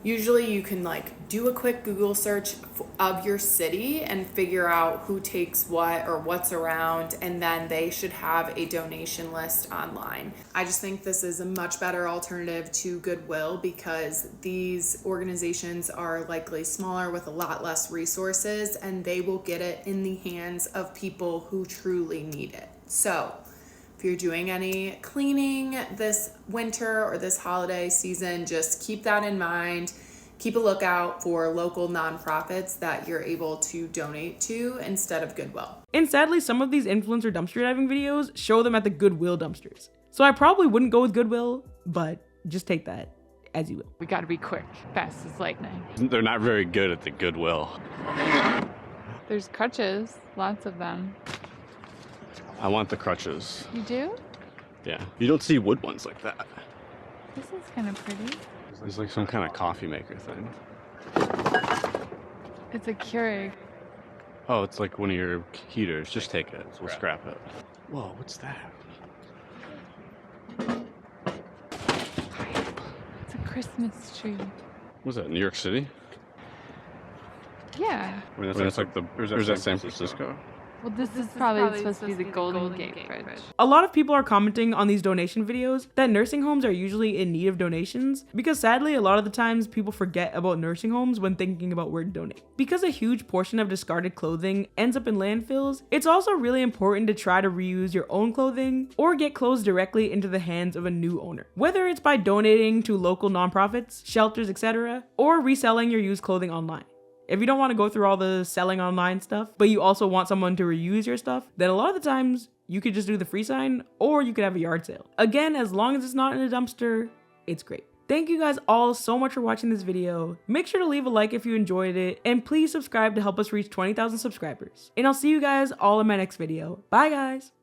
Usually you can like do a quick Google search of your city and figure out who takes what or what's around, and then they should have a donation list online. I just think this is a much better alternative to Goodwill because these organizations are likely smaller with a lot less resources and they will get it in the hands of people who truly need it. So if you're doing any cleaning this winter or this holiday season, just keep that in mind. Keep a lookout for local nonprofits that you're able to donate to instead of Goodwill. And sadly, some of these influencer dumpster diving videos show them at the Goodwill dumpsters. So I probably wouldn't go with Goodwill, but just take that as you will. We gotta be quick, fast as lightning. They're not very good at the Goodwill. There's crutches, lots of them. I want the crutches. You do? Yeah. You don't see wood ones like that. This is kind of pretty. There's like some kind of coffee maker thing. It's a Keurig. Oh, it's like one of your heaters. Just take it. We'll scrap it. Whoa, what's that? It's a Christmas tree. Was that New York City? Yeah. I mean, that's like the. Or is that San Francisco? Well, this is probably supposed to be the Golden Gate Bridge. A lot of people are commenting on these donation videos that nursing homes are usually in need of donations because sadly a lot of the times people forget about nursing homes when thinking about where to donate. Because a huge portion of discarded clothing ends up in landfills, it's also really important to try to reuse your own clothing or get clothes directly into the hands of a new owner. Whether it's by donating to local nonprofits, shelters, etc., or reselling your used clothing online. If you don't want to go through all the selling online stuff, but you also want someone to reuse your stuff, then a lot of the times you could just do the free sign or you could have a yard sale. Again, as long as it's not in a dumpster, it's great. Thank you guys all so much for watching this video. Make sure to leave a like if you enjoyed it, and please subscribe to help us reach 20,000 subscribers. And I'll see you guys all in my next video. Bye guys!